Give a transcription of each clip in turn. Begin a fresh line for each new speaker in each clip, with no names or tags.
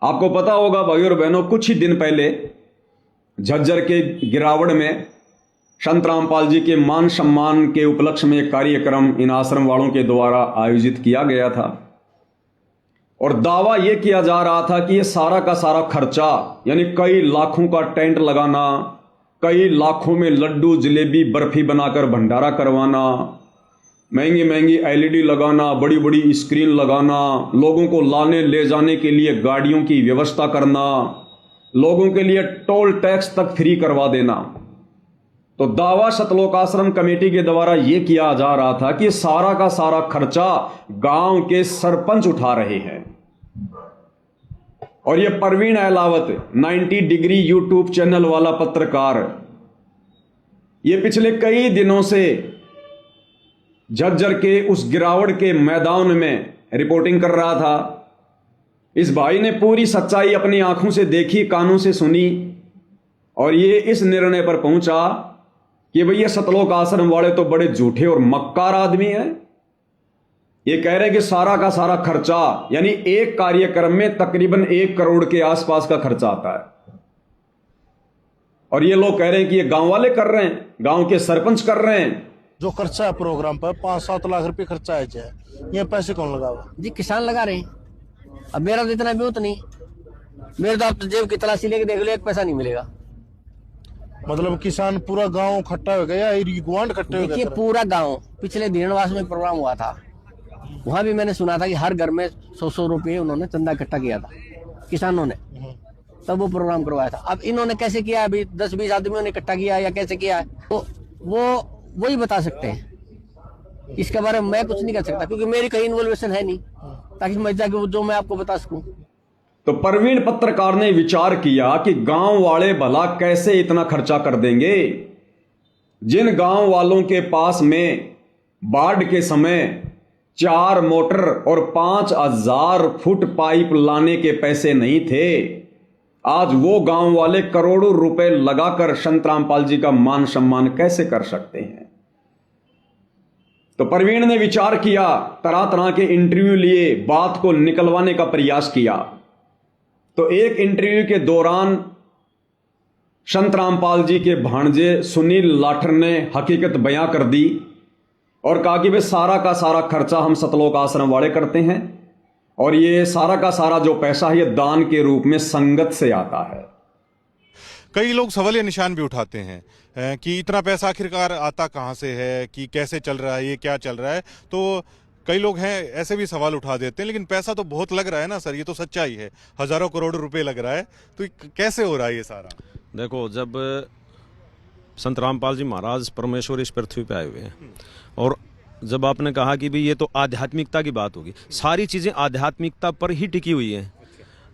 आपको पता होगा भाई और बहनों, कुछ ही दिन पहले झज्जर के गिरावड़ में संत रामपाल जी के मान सम्मान के उपलक्ष्य में एक कार्यक्रम इन आश्रम वालों के द्वारा आयोजित किया गया था और दावा यह किया जा रहा था कि यह सारा का सारा खर्चा, यानी कई लाखों का टेंट लगाना, कई लाखों में लड्डू जलेबी बर्फी बनाकर भंडारा करवाना, महंगी महंगी एलईडी लगाना, बड़ी बड़ी स्क्रीन लगाना, लोगों को लाने ले जाने के लिए गाड़ियों की व्यवस्था करना, लोगों के लिए टोल टैक्स तक फ्री करवा देना। तो दावा सतलोक आश्रम कमेटी के द्वारा यह किया जा रहा था कि सारा का सारा खर्चा गांव के सरपंच उठा रहे हैं। और यह Parveen Ahlawat 90 degree YouTube channel वाला पत्रकार, यह पिछले कई दिनों से झज्जर के उस गिरावड़ के मैदान में रिपोर्टिंग कर रहा था। इस भाई ने पूरी सच्चाई अपनी आंखों से देखी, कानों से सुनी और ये इस निर्णय पर पहुंचा कि भैया सतलोक आश्रम वाले तो बड़े झूठे और मक्कार आदमी हैं। ये कह रहे हैं कि सारा का सारा खर्चा, यानी एक कार्यक्रम में तकरीबन 1 करोड़ के आसपास का खर्चा आता है। और ये लोग कह रहे हैं कि ये गांव वाले कर रहे हैं, गांव के सरपंच कर रहे हैं।
जो खर्चा है प्रोग्राम पर 5-7 लाख रुपए खर्चा है, ये पैसे कौन लगावा?
जी किसान लगा रहे हैं। अब मेरा तो इतना भी नहीं, मेरे तो आप तो जेब की तलाशी लेके देख लो, एक पैसा नहीं मिलेगा।
मतलब किसान पूरा गांव इकट्ठा हो गया या गुआंढ इकट्ठे हो
देखिए
गए?
पूरा गांव, पिछले धीरणवास में प्रोग्राम हुआ था, वहां भी मैंने सुना था कि हर घर में 100-100 रुपये उन्होंने चंदा इकट्ठा किया था किसानों ने, तब वो प्रोग्राम करवाया था। अब इन्होंने कैसे किया, अभी 10-20 आदमियों ने इकट्ठा किया या कैसे किया है, तो वही बता सकते हैं। इसके बारे में मैं कुछ नहीं कर सकता क्योंकि मेरी कहीं इन्वॉल्वेशन है नहीं, ताकि मैं जाके जो मैं आपको बता सकूं।
तो परवीन पत्रकार ने विचार किया कि गांव वाले भला कैसे इतना खर्चा कर देंगे। जिन गांव वालों के पास में बाढ़ के समय 4 मोटर और 5000 फुट पाइप लाने के पैसे नहीं थे, आज वो गांव वाले करोड़ों रुपए लगाकर संत रामपाल जी का मान सम्मान कैसे कर सकते हैं। तो परवीन ने विचार किया, तरह तरह के इंटरव्यू लिए, बात को निकलवाने का प्रयास किया। तो एक इंटरव्यू के दौरान संत रामपाल जी के भांजे सुनील लाठर ने हकीकत बयां कर दी और कहा कि वे सारा का सारा खर्चा हम सतलोक आश्रम वाले करते हैं और ये सारा का सारा जो पैसा है ये दान के रूप में संगत से आता है।
कई लोग सवाल या निशान भी उठाते हैं कि इतना पैसा आखिरकार आता कहाँ से है, कि कैसे चल रहा है, ये क्या चल रहा है। तो कई लोग हैं ऐसे भी सवाल उठा देते हैं, लेकिन पैसा तो बहुत लग रहा है ना सर, ये तो सच्चाई है, हजारों करोड़ रुपए लग रहा है, तो कैसे हो रहा है ये सारा?
देखो, जब संत रामपाल जी महाराज परमेश्वर इस पृथ्वी पे आए हुए हैं और जब आपने कहा कि भाई ये तो आध्यात्मिकता की बात होगी, सारी चीजें आध्यात्मिकता पर ही टिकी हुई हैं।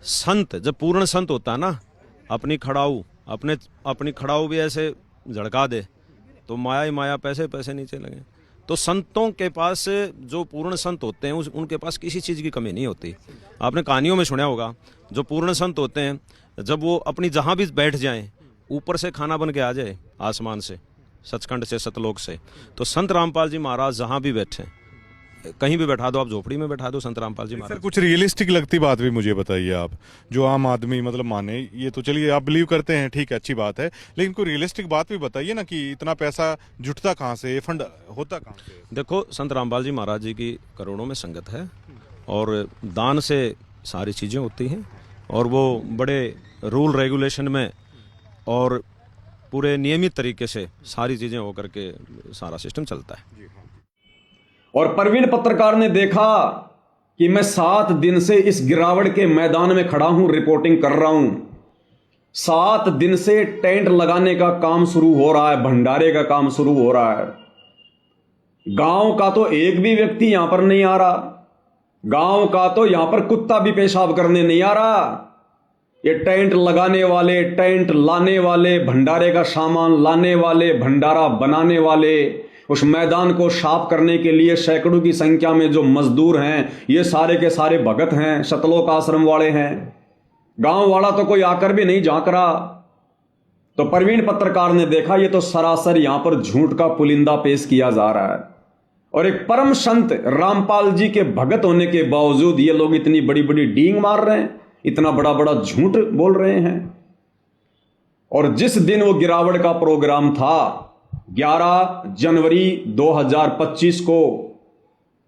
संत जब पूर्ण संत होता है ना, अपनी खड़ाऊ भी ऐसे झड़का दे तो माया ही माया, पैसे पैसे नीचे लगे। तो संतों के पास जो पूर्ण संत होते हैं उनके पास किसी चीज़ की कमी नहीं होती। आपने कहानियों में सुना होगा, जो पूर्ण संत होते हैं जब वो अपनी जहाँ भी बैठ जाएं, ऊपर से खाना बन के आ जाए आसमान से, सचखंड से, सतलोक से। तो संत रामपाल जी महाराज जहाँ भी बैठे, कहीं भी बैठा दो, आप झोपड़ी में बैठा दो, संत रामपाल जी महाराज।
सर कुछ रियलिस्टिक लगती बात भी मुझे बताइए आप, जो आम आदमी मतलब माने। ये तो चलिए आप बिलीव करते हैं, ठीक है, अच्छी बात है, लेकिन कोई रियलिस्टिक बात भी बताइए ना कि इतना पैसा जुटता कहाँ से, फंड होता कहाँ से?
देखो, संत रामपाल जी महाराज जी की करोड़ों में संगत है और दान से सारी चीज़ें होती हैं और वो बड़े रूल रेगुलेशन में और पूरे नियमित तरीके से सारी चीज़ें होकर के सारा सिस्टम चलता है।
और परवीन पत्रकार ने देखा कि मैं 7 दिन से इस गिरावड़ के मैदान में खड़ा हूं, रिपोर्टिंग कर रहा हूं। 7 दिन से टेंट लगाने का काम शुरू हो रहा है, भंडारे का काम शुरू हो रहा है। गांव का तो एक भी व्यक्ति यहां पर नहीं आ रहा, गांव का तो यहां पर कुत्ता भी पेशाब करने नहीं आ रहा। ये टेंट लगाने वाले, टेंट लाने वाले, भंडारे का सामान लाने वाले, भंडारा बनाने वाले, उस मैदान को साफ करने के लिए सैकड़ों की संख्या में जो मजदूर हैं, ये सारे के सारे भगत हैं, सतलोक आश्रम वाले हैं। गांव वाला तो कोई आकर भी नहीं झांक रहा। तो परवीन पत्रकार ने देखा ये तो सरासर यहां पर झूठ का पुलिंदा पेश किया जा रहा है और एक परम संत रामपाल जी के भगत होने के बावजूद ये लोग इतनी बड़ी बड़ी डींग मार रहे हैं। इतना बड़ा बड़ा झूठ बोल रहे हैं। और जिस दिन वो गिरावट का प्रोग्राम था 11 जनवरी 2025 को,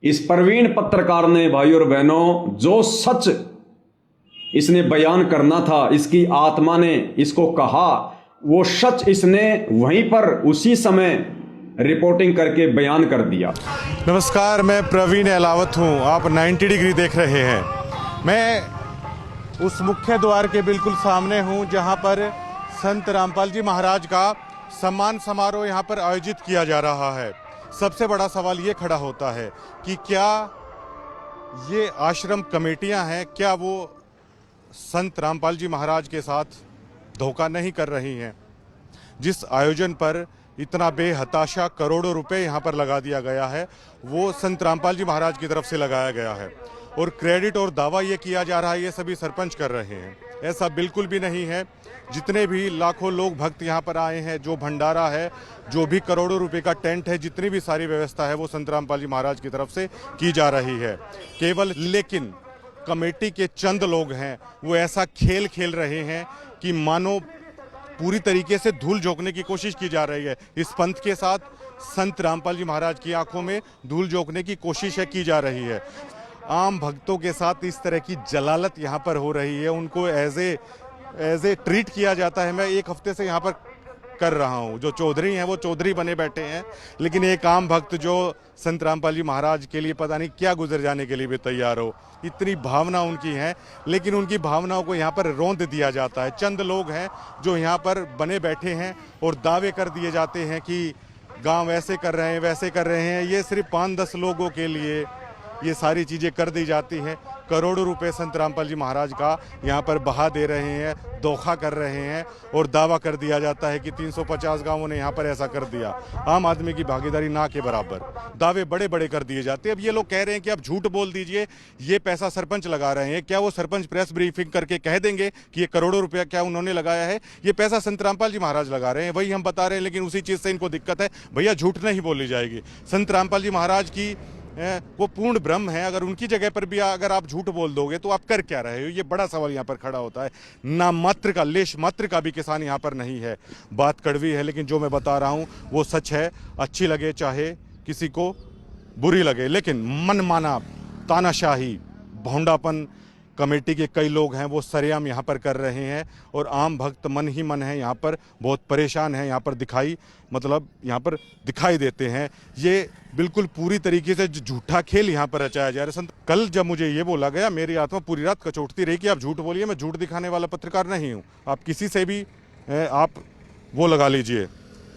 इस प्रवीण पत्रकार ने भाई और बहनों जो सच इसने बयान करना था, इसकी आत्मा ने इसको कहा, वो सच इसने वहीं पर उसी समय रिपोर्टिंग करके बयान कर दिया।
नमस्कार, मैं प्रवीण अहलावत हूँ। आप 90 डिग्री देख रहे हैं। मैं उस मुख्य द्वार के बिल्कुल सामने हूँ जहाँ पर संत रामपाल जी महाराज का सम्मान समारोह यहाँ पर आयोजित किया जा रहा है। सबसे बड़ा सवाल ये खड़ा होता है कि क्या ये आश्रम कमेटियाँ हैं, क्या वो संत रामपाल जी महाराज के साथ धोखा नहीं कर रही हैं? जिस आयोजन पर इतना बेहताशा करोड़ों रुपए यहाँ पर लगा दिया गया है, वो संत रामपाल जी महाराज की तरफ से लगाया गया है और क्रेडिट और दावा ये किया जा रहा है ये सभी सरपंच कर रहे हैं। ऐसा बिल्कुल भी नहीं है। जितने भी लाखों लोग भक्त यहाँ पर आए हैं, जो भंडारा है, जो भी करोड़ों रुपए का टेंट है, जितनी भी सारी व्यवस्था है वो संत रामपाल जी महाराज की तरफ से की जा रही है केवल। लेकिन कमेटी के चंद लोग हैं वो ऐसा खेल खेल रहे हैं कि मानो पूरी तरीके से धूल झोंकने की कोशिश की जा रही है। इस पंथ के साथ संत रामपाल जी महाराज की आंखों में धूल झोंकने की कोशिश की जा रही है। आम भक्तों के साथ इस तरह की जलालत यहाँ पर हो रही है, उनको एज ए ट्रीट किया जाता है। मैं एक हफ्ते से यहाँ पर कर रहा हूँ। जो चौधरी हैं वो चौधरी बने बैठे हैं, लेकिन एक आम भक्त जो संत रामपाल जी महाराज के लिए पता नहीं क्या गुजर जाने के लिए भी तैयार हो, इतनी भावना उनकी है, लेकिन उनकी भावनाओं को यहाँ पर रौंद दिया जाता है। चंद लोग हैं जो यहाँ पर बने बैठे हैं और दावे कर दिए जाते हैं कि गांव ऐसे कर रहे हैं, वैसे कर रहे हैं। ये सिर्फ 5-10 लोगों के लिए ये सारी चीज़ें कर दी जाती हैं। करोड़ों रुपए संत रामपाल जी महाराज का यहाँ पर बहा दे रहे हैं, धोखा कर रहे हैं और दावा कर दिया जाता है कि 350 गांवों ने यहाँ पर ऐसा कर दिया। आम आदमी की भागीदारी ना के बराबर, दावे बड़े बड़े कर दिए जाते हैं। अब ये लोग कह रहे हैं कि आप झूठ बोल दीजिए, ये पैसा सरपंच लगा रहे हैं। क्या वो सरपंच प्रेस ब्रीफिंग करके कह देंगे कि ये करोड़ों रुपया क्या उन्होंने लगाया है? ये पैसा संत रामपाल जी महाराज लगा रहे हैं, वही हम बता रहे हैं। लेकिन उसी चीज़ से इनको दिक्कत है, भैया झूठ नहीं बोली जाएगी। संत रामपाल जी महाराज की वो पूर्ण ब्रह्म है। अगर उनकी जगह पर भी अगर आप झूठ बोल दोगे तो आप कर क्या रहे हो? ये बड़ा सवाल यहाँ पर खड़ा होता है। ना मात्र का, लेश मात्र का भी किसान यहाँ पर नहीं है। बात कड़वी है, लेकिन जो मैं बता रहा हूँ वो सच है। अच्छी लगे चाहे किसी को बुरी लगे, लेकिन मनमाना तानाशाही भोंडापन कमेटी के कई लोग हैं वो सरेआम यहाँ पर कर रहे हैं और आम भक्त मन ही मन है यहाँ पर बहुत परेशान है। यहाँ पर यहाँ पर दिखाई देते हैं। ये बिल्कुल पूरी तरीके से झूठा खेल यहाँ पर रचाया जा रहा है। कल जब मुझे ये बोला गया, मेरी आत्मा पूरी रात कचोटती रही कि आप झूठ बोलिए। मैं झूठ दिखाने वाला पत्रकार नहीं हूँ। आप किसी से भी आप वो लगा लीजिए।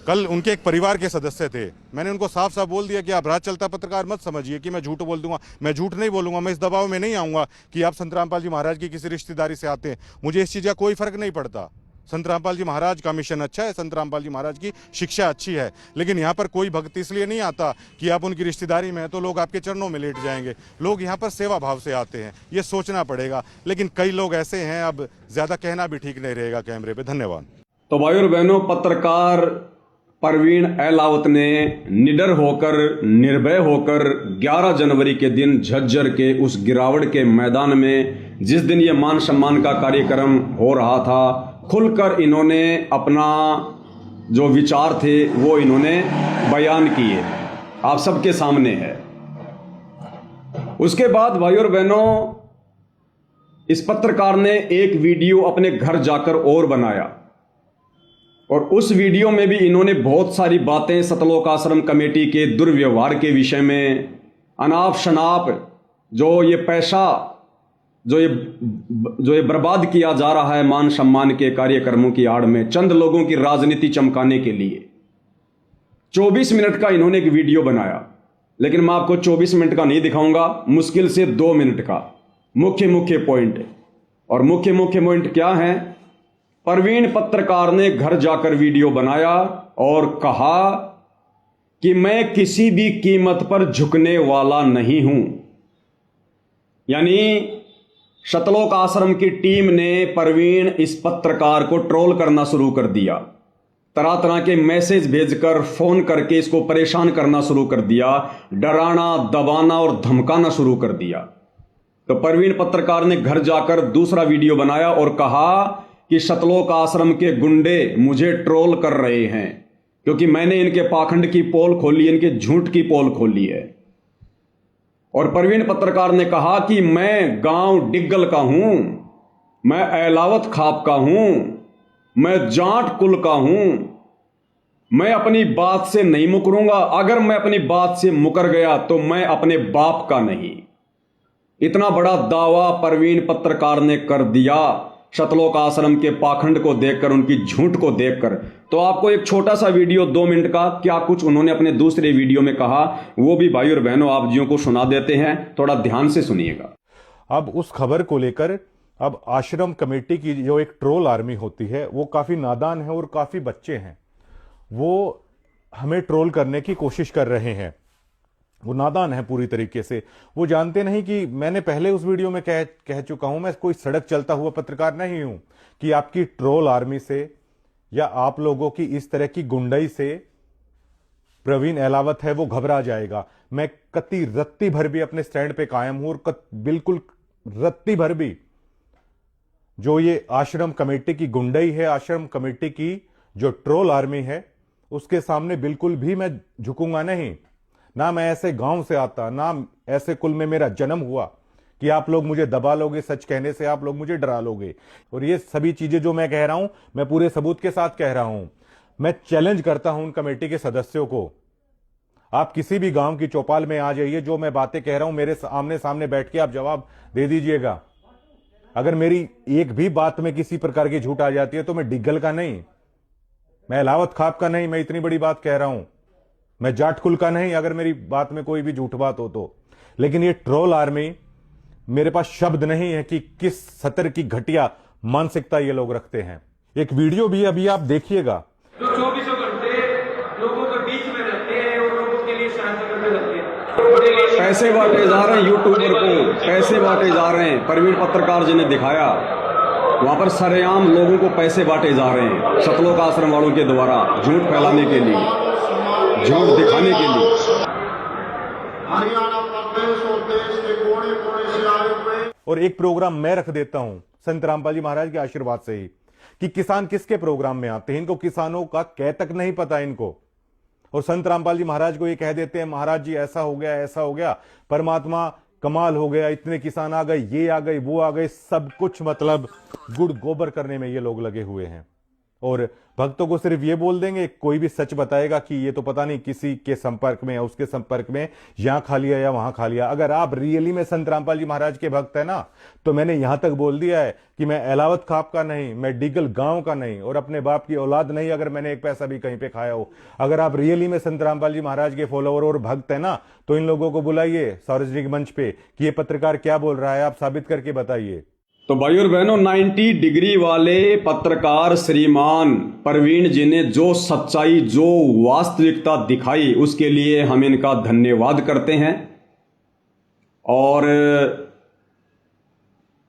कल उनके एक परिवार के सदस्य थे, मैंने उनको साफ साफ बोल दिया कि आप रात चलता पत्रकार मत समझिए कि मैं झूठ बोल दूंगा। मैं झूठ नहीं बोलूंगा। मैं इस दबाव में नहीं आऊँगा कि आप संत रामपाल जी महाराज की किसी रिश्तेदारी से आते हैं। मुझे इस चीज़ का कोई फ़र्क नहीं पड़ता। संत रामपाल जी महाराज का मिशन अच्छा है, संत रामपाल जी महाराज की शिक्षा अच्छी है, लेकिन यहाँ पर कोई भक्त इसलिए नहीं आता कि आप उनकी रिश्तेदारी में हैं तो लोग आपके चरणों में लेट जाएंगे। लोग यहाँ पर सेवा भाव से आते हैं, ये सोचना पड़ेगा। लेकिन कई लोग ऐसे हैं, अब ज़्यादा कहना भी ठीक नहीं रहेगा कैमरे पर। धन्यवाद।
तो भाई और बहनों, पत्रकार प्रवीण अहलावत ने निडर होकर, निर्भय होकर 11 जनवरी के दिन झज्जर के उस गिरावट के मैदान में, जिस दिन ये मान सम्मान का कार्यक्रम हो रहा था, खुलकर इन्होंने अपना जो विचार थे वो इन्होंने बयान किए, आप सबके सामने है। उसके बाद भाई और बहनों, इस पत्रकार ने एक वीडियो अपने घर जाकर और बनाया और उस वीडियो में भी इन्होंने बहुत सारी बातें सतलोक आश्रम कमेटी के दुर्व्यवहार के विषय में, अनाप शनाप जो ये पैसा जो ये बर्बाद किया जा रहा है मान सम्मान के कार्यक्रमों की आड़ में, चंद लोगों की राजनीति चमकाने के लिए 24 मिनट का इन्होंने एक वीडियो बनाया। लेकिन मैं आपको 24 मिनट का नहीं दिखाऊंगा, मुश्किल से 2 मिनट का मुख्य पॉइंट। और मुख्य पॉइंट क्या है? प्रवीण पत्रकार ने घर जाकर वीडियो बनाया और कहा कि मैं किसी भी कीमत पर झुकने वाला नहीं हूं। यानी सतलोक आश्रम की टीम ने प्रवीण इस पत्रकार को ट्रोल करना शुरू कर दिया, तरह तरह के मैसेज भेजकर, फोन करके इसको परेशान करना शुरू कर दिया, डराना, दबाना और धमकाना शुरू कर दिया। तो परवीन पत्रकार ने घर जाकर दूसरा वीडियो बनाया और कहा कि सतलोक आश्रम के गुंडे मुझे ट्रोल कर रहे हैं क्योंकि मैंने इनके पाखंड की पोल खोली, इनके झूठ की पोल खोली है। और परवीन पत्रकार ने कहा कि मैं गांव डिग्गल का हूं, मैं एलावत खाप का हूं, मैं जाट कुल का हूं, मैं अपनी बात से नहीं मुकरूंगा। अगर मैं अपनी बात से मुकर गया तो मैं अपने बाप का नहीं। इतना बड़ा दावा परवीन पत्रकार ने कर दिया सतलोक आश्रम के पाखंड को देखकर, उनकी झूठ को देखकर। तो आपको एक छोटा सा वीडियो 2 मिनट का क्या कुछ उन्होंने अपने दूसरे वीडियो में कहा वो भी भाई और बहनों आप जियों को सुना देते हैं, थोड़ा ध्यान से सुनिएगा।
अब उस खबर को लेकर अब आश्रम कमेटी की जो एक ट्रोल आर्मी होती है वो काफी नादान है और काफी बच्चे हैं, वो हमें ट्रोल करने की कोशिश कर रहे हैं। वो नादान है पूरी तरीके से। वो जानते नहीं कि मैंने पहले उस वीडियो में कह चुका हूं, मैं कोई सड़क चलता हुआ पत्रकार नहीं हूं कि आपकी ट्रोल आर्मी से या आप लोगों की इस तरह की गुंडई से प्रवीण एलावत है वो घबरा जाएगा। मैं कत्ती रत्ती भर भी अपने स्टैंड पे कायम हूं और बिल्कुल रत्ती भर भी जो ये आश्रम कमेटी की गुंडई है, आश्रम कमेटी की जो ट्रोल आर्मी है, उसके सामने बिल्कुल भी मैं झुकूंगा नहीं। ना मैं ऐसे गांव से आता, ना ऐसे कुल में मेरा जन्म हुआ कि आप लोग मुझे दबा लोगे, सच कहने से आप लोग मुझे डरा लोगे। और ये सभी चीजें जो मैं कह रहा हूं मैं पूरे सबूत के साथ कह रहा हूं। मैं चैलेंज करता हूं उन कमेटी के सदस्यों को, आप किसी भी गांव की चौपाल में आ जाइए, जो मैं बातें कह रहा हूं मेरे आमने सामने बैठ के आप जवाब दे दीजिएगा। अगर मेरी एक भी बात में किसी प्रकार की झूठ आ जाती है तो मैं डिग्गल का नहीं, मैं एलावत खाप का नहीं, मैं इतनी बड़ी बात कह रहा हूं, मैं जाट कुल का नहीं, अगर मेरी बात में कोई भी झूठ बात हो तो। लेकिन ये ट्रोल आर्मी, मेरे पास शब्द नहीं है कि किस सतर की घटिया मानसिकता ये लोग रखते हैं। एक वीडियो भी अभी आप देखिएगा।
जो 24 घंटे लोगों के बीच में रहते हैं और लोगों के लिए सहायता करने लगते हैं।
पैसे बांटे जा रहे हैं यूट्यूबर को, पैसे बांटे जा रहे हैं। परवीन पत्रकार जी ने दिखाया वहां पर सरेआम लोगों को पैसे बांटे जा रहे हैं सतलोक आश्रम वालों के द्वारा, झूठ फैलाने के लिए, झूठ दिखाने के लिए।
हरियाणा प्रदेश और देश के कोने कोने से आए हुए
और एक प्रोग्राम मैं रख देता हूं संत रामपाल जी महाराज के आशीर्वाद से ही कि किसान किसके प्रोग्राम में आते हैं। इनको किसानों का कह तक नहीं पता इनको। और संत रामपाल जी महाराज को ये कह देते हैं महाराज जी ऐसा हो गया, ऐसा हो गया, परमात्मा कमाल हो गया, इतने किसान आ गए, ये आ गए, वो आ गए, सब कुछ मतलब गुड़ गोबर करने में ये लोग लगे हुए हैं। और भक्तों को सिर्फ ये बोल देंगे, कोई भी सच बताएगा कि ये तो पता नहीं किसी के संपर्क में या उसके संपर्क में यहां खा लिया या वहां खा लिया। अगर आप रियली में संत रामपाल जी महाराज के भक्त है ना, तो मैंने यहां तक बोल दिया है कि मैं एलावत खाप का नहीं, मैं डिगल गांव का नहीं और अपने बाप की औलाद नहीं, अगर मैंने एक पैसा भी कहीं पे खाया हो। अगर आप रियली में संत रामपाल जी महाराज के फॉलोअर और भक्त है ना, तो इन लोगों को बुलाइए सार्वजनिक मंच पे कि ये पत्रकार क्या बोल रहा है, आप साबित करके बताइए।
तो भाई और बहनों, 90 डिग्री वाले पत्रकार श्रीमान परवीन जी ने जो सच्चाई, जो वास्तविकता दिखाई, उसके लिए हम इनका धन्यवाद करते हैं। और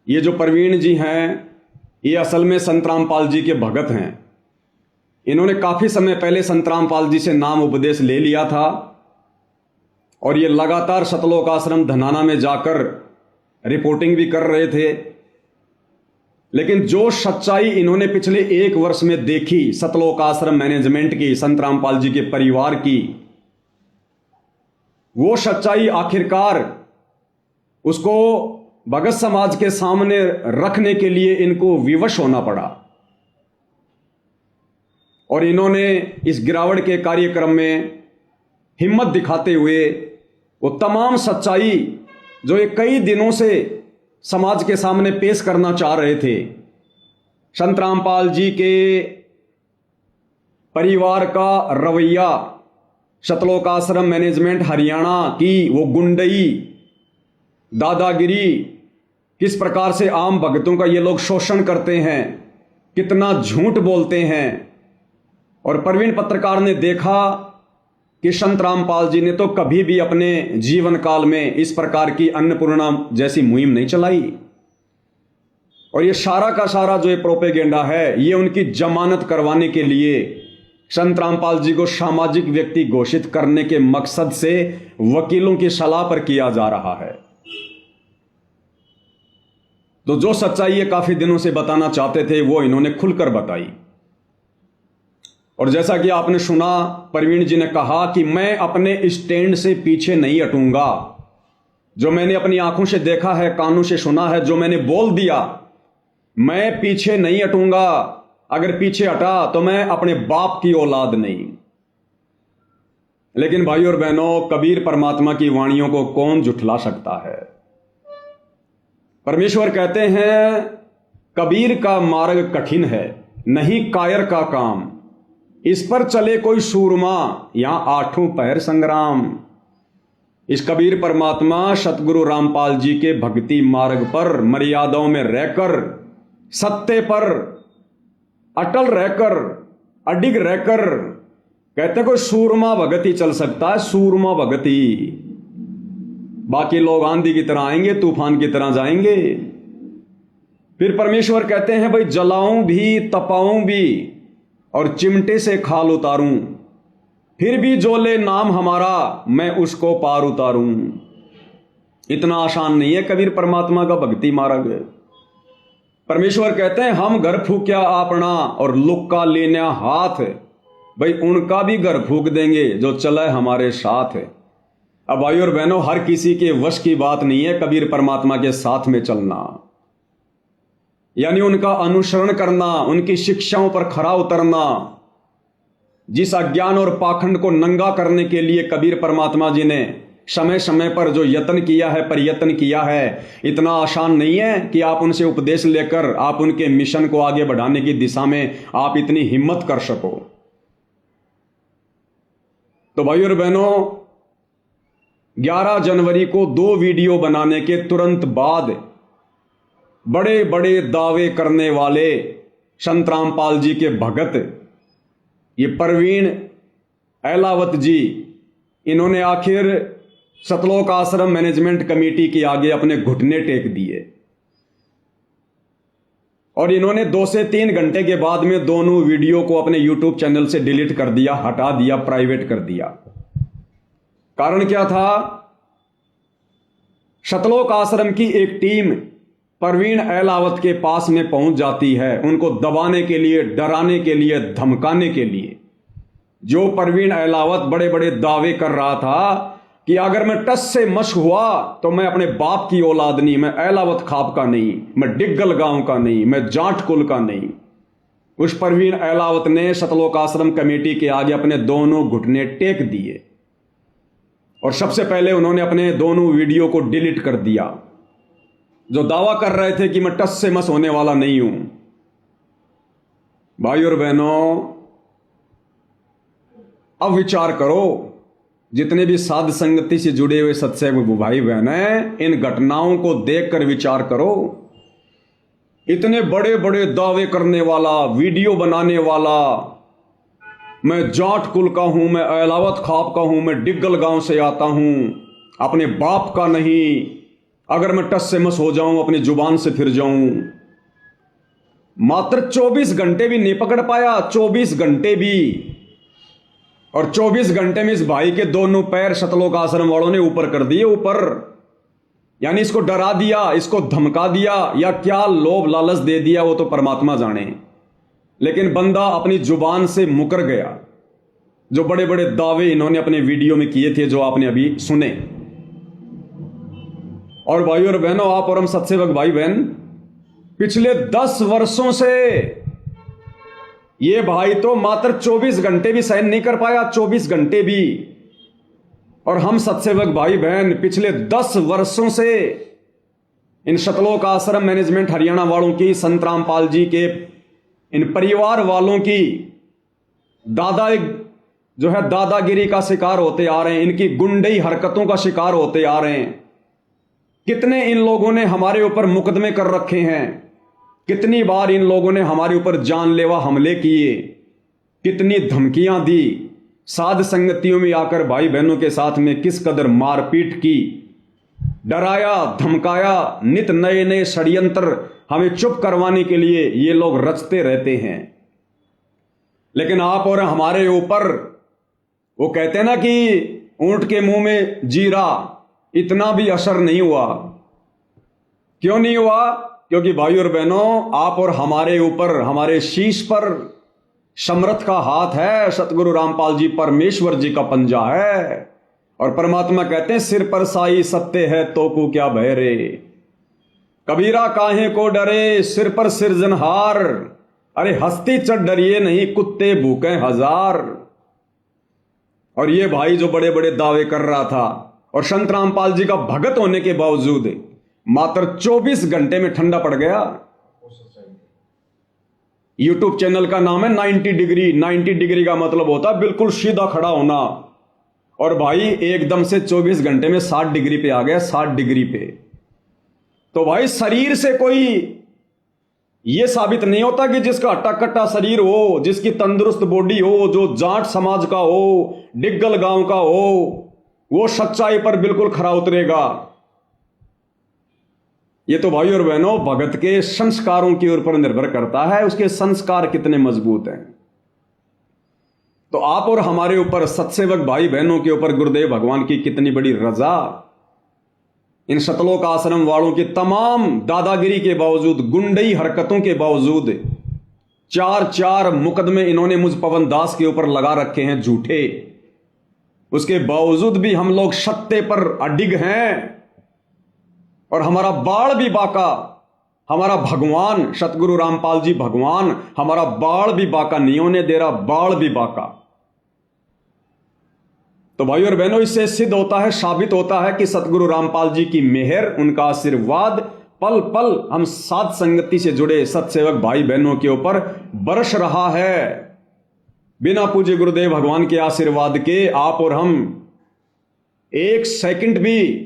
ये जो परवीन जी हैं, ये असल में संत रामपाल जी के भगत हैं। इन्होंने काफी समय पहले संत रामपाल जी से नाम उपदेश ले लिया था और ये लगातार सतलोक आश्रम धनाना में जाकर रिपोर्टिंग भी कर रहे थे। लेकिन जो सच्चाई इन्होंने पिछले 1 वर्ष में देखी सतलोक आश्रम मैनेजमेंट की, संत रामपाल जी के परिवार की, वो सच्चाई आखिरकार उसको भगत समाज के सामने रखने के लिए इनको विवश होना पड़ा। और इन्होंने इस गिरावट के कार्यक्रम में हिम्मत दिखाते हुए वो तमाम सच्चाई जो ये कई दिनों से समाज के सामने पेश करना चाह रहे थे, संत रामपाल जी के परिवार का रवैया, सतलोक आश्रम मैनेजमेंट हरियाणा की वो गुंडई, दादागिरी, किस प्रकार से आम भक्तों का ये लोग शोषण करते हैं, कितना झूठ बोलते हैं। और परवीन पत्रकार ने देखा कि संत रामपाल जी ने तो कभी भी अपने जीवन काल में इस प्रकार की अन्नपूर्णा जैसी मुहिम नहीं चलाई। और ये सारा का सारा जो ये प्रोपेगेंडा है, ये उनकी जमानत करवाने के लिए, संत रामपाल जी को सामाजिक व्यक्ति घोषित करने के मकसद से वकीलों की सलाह पर किया जा रहा है। तो जो सच्चाई ये काफी दिनों से बताना चाहते थे वो इन्होंने खुलकर बताई। और जैसा कि आपने सुना, प्रवीण जी ने कहा कि मैं अपने स्टैंड से पीछे नहीं हटूंगा। जो मैंने अपनी आंखों से देखा है, कानों से सुना है, जो मैंने बोल दिया, मैं पीछे नहीं हटूंगा। अगर पीछे हटा तो मैं अपने बाप की औलाद नहीं। लेकिन भाई और बहनों, कबीर परमात्मा की वाणियों को कौन झुठला सकता है। परमेश्वर कहते हैं, कबीर का मार्ग कठिन है, नहीं कायर का काम, इस पर चले कोई सूरमा, यहां आठों पहर संग्राम। इस कबीर परमात्मा सतगुरु रामपाल जी के भक्ति मार्ग पर मर्यादाओं में रहकर, सत्य पर अटल रहकर, अडिग रहकर, कहते कोई सूरमा भगत ही चल सकता है, सूरमा भगत ही। बाकी लोग आंधी की तरह आएंगे, तूफान की तरह जाएंगे। फिर परमेश्वर कहते हैं, भाई जलाऊं भी, तपाऊं भी और चिमटे से खाल उतारूं, फिर भी जो ले नाम हमारा मैं उसको पार उतारूं। इतना आसान नहीं है कबीर परमात्मा का भक्ति मार्ग। परमेश्वर कहते हैं, हम घर फूक्या अपना और लुक्का लेना हाथ, भाई उनका भी घर फूक देंगे जो चला हमारे साथ। अब भाई और बहनों, हर किसी के वश की बात नहीं है कबीर परमात्मा के साथ में चलना, यानी उनका अनुसरण करना, उनकी शिक्षाओं पर खरा उतरना। जिस अज्ञान और पाखंड को नंगा करने के लिए कबीर परमात्मा जी ने समय समय पर जो यत्न किया है, प्रयत्न किया है, इतना आसान नहीं है कि आप उनसे उपदेश लेकर आप उनके मिशन को आगे बढ़ाने की दिशा में आप इतनी हिम्मत कर सको। तो भाई और बहनों, 11 जनवरी को 2 वीडियो बनाने के तुरंत बाद बड़े बड़े दावे करने वाले संत रामपाल जी के भगत, ये प्रवीण अहलावत जी, इन्होंने आखिर सतलोक आश्रम मैनेजमेंट कमेटी के आगे अपने घुटने टेक दिए और इन्होंने 2 से 3 घंटे के बाद में दोनों वीडियो को अपने यूट्यूब चैनल से डिलीट कर दिया, हटा दिया, प्राइवेट कर दिया। कारण क्या था? सतलोक आश्रम की एक टीम प्रवीण अहलावत के पास में पहुंच जाती है, उनको दबाने के लिए, डराने के लिए, धमकाने के लिए। जो प्रवीण अहलावत बड़े बड़े दावे कर रहा था कि अगर मैं टस से मश हुआ तो मैं अपने बाप की औलाद नहीं, मैं अहलावत खाप का नहीं, मैं डिग्गल गांव का नहीं, मैं जाट कुल का नहीं। उस प्रवीण अहलावत ने सतलोक आश्रम कमेटी के आगे अपने दोनों घुटने टेक दिए और सबसे पहले उन्होंने अपने दोनों वीडियो को डिलीट कर दिया। जो दावा कर रहे थे कि मैं टस से मस होने वाला नहीं हूं। भाई और बहनों, अब विचार करो, जितने भी साध संगति से जुड़े हुए सत्संग भाई बहन हैं, इन घटनाओं को देखकर विचार करो। इतने बड़े बड़े दावे करने वाला, वीडियो बनाने वाला, मैं जाट कुल का हूं, मैं अहलावत खाप का हूं, मैं डिग्गल गांव से आता हूं, अपने बाप का नहीं, अगर मैं टस से मस हो जाऊं, अपनी जुबान से फिर जाऊं। मात्र 24 घंटे भी नहीं पकड़ पाया, 24 घंटे भी। और 24 घंटे में इस भाई के दोनों पैर सतलोक आश्रम वालों ने ऊपर कर दिए, ऊपर। यानी इसको डरा दिया, इसको धमका दिया, या क्या लोभ लालच दे दिया वो तो परमात्मा जाने। लेकिन बंदा अपनी जुबान से मुकर गया। जो बड़े बड़े दावे इन्होंने अपने वीडियो में किए थे, जो आपने अभी सुने। और भाई और बहनों, आप और हम सत्सेवक भाई बहन, पिछले 10 वर्षों से ये भाई तो मात्र 24 घंटे भी सहन नहीं कर पाया, 24 घंटे भी। और हम सत्सेवक भाई बहन पिछले 10 वर्षों से इन सतलोक आश्रम मैनेजमेंट हरियाणा वालों की, संत रामपाल जी के इन परिवार वालों की दादागिरी का शिकार होते आ रहे हैं, इनकी गुंडई हरकतों का शिकार होते आ रहे हैं। कितने इन लोगों ने हमारे ऊपर मुकदमे कर रखे हैं, कितनी बार इन लोगों ने हमारे ऊपर जानलेवा हमले किए, कितनी धमकियां दी, साध संगतियों में आकर भाई बहनों के साथ में किस कदर मारपीट की, डराया, धमकाया, नित नए नए षड्यंत्र हमें चुप करवाने के लिए ये लोग रचते रहते हैं। लेकिन आप और हमारे ऊपर, वो कहते हैं ना कि ऊंट के मुंह में जीरा, इतना भी असर नहीं हुआ। क्यों नहीं हुआ? क्योंकि भाई और बहनों, आप और हमारे ऊपर, हमारे शीश पर समर्थ का हाथ है, सतगुरु रामपाल जी परमेश्वर जी का पंजा है। और परमात्मा कहते हैं, सिर पर साई सत्य है तो को क्या भय रे, कबीरा काहे को डरे, सिर पर सिरजनहार, अरे हस्ती चढ़ डरिए नहीं, कुत्ते भूखे हजार। और ये भाई जो बड़े बड़े दावे कर रहा था और संत रामपाल जी का भगत होने के बावजूद मात्र 24 घंटे में ठंडा पड़ गया। यूट्यूब चैनल का नाम है 90 डिग्री। 90 डिग्री का मतलब होता है बिल्कुल सीधा खड़ा होना, और भाई एकदम से 24 घंटे में 60 डिग्री पे आ गया, 60 डिग्री पे। तो भाई शरीर से कोई यह साबित नहीं होता कि जिसका हट्टा कट्टा शरीर हो, जिसकी तंदुरुस्त बॉडी हो, जो जाट समाज का हो, डिग्गल गांव का हो, वो सच्चाई पर बिल्कुल खरा उतरेगा। ये तो भाई और बहनों भगत के संस्कारों के ऊपर निर्भर करता है, उसके संस्कार कितने मजबूत हैं। तो आप और हमारे ऊपर, सत्सेवक भाई बहनों के ऊपर गुरुदेव भगवान की कितनी बड़ी रजा। इन शतलोक आश्रम वालों की तमाम दादागिरी के बावजूद, गुंडई हरकतों के बावजूद 4 मुकदमे इन्होंने मुझ पवन दास के ऊपर लगा रखे हैं झूठे। उसके बावजूद भी हम लोग सत्य पर अडिग हैं, और हमारा बाण भी बाका, हमारा भगवान सतगुरु रामपाल जी भगवान हमारा बाण भी बाका नहीं होने दे रहा, बाण भी बाका। तो भाई और बहनों, इससे सिद्ध होता है, साबित होता है कि सतगुरु रामपाल जी की मेहर, उनका आशीर्वाद पल पल हम साध संगति से जुड़े सत्सेवक भाई बहनों के ऊपर बरस रहा है। बिना पूज्य गुरुदेव भगवान के आशीर्वाद के आप और हम एक सेकंड भी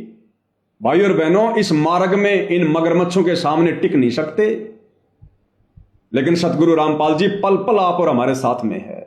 भाई और बहनों इस मार्ग में इन मगरमच्छों के सामने टिक नहीं सकते। लेकिन सतगुरु रामपाल जी पल पल आप और हमारे साथ में है।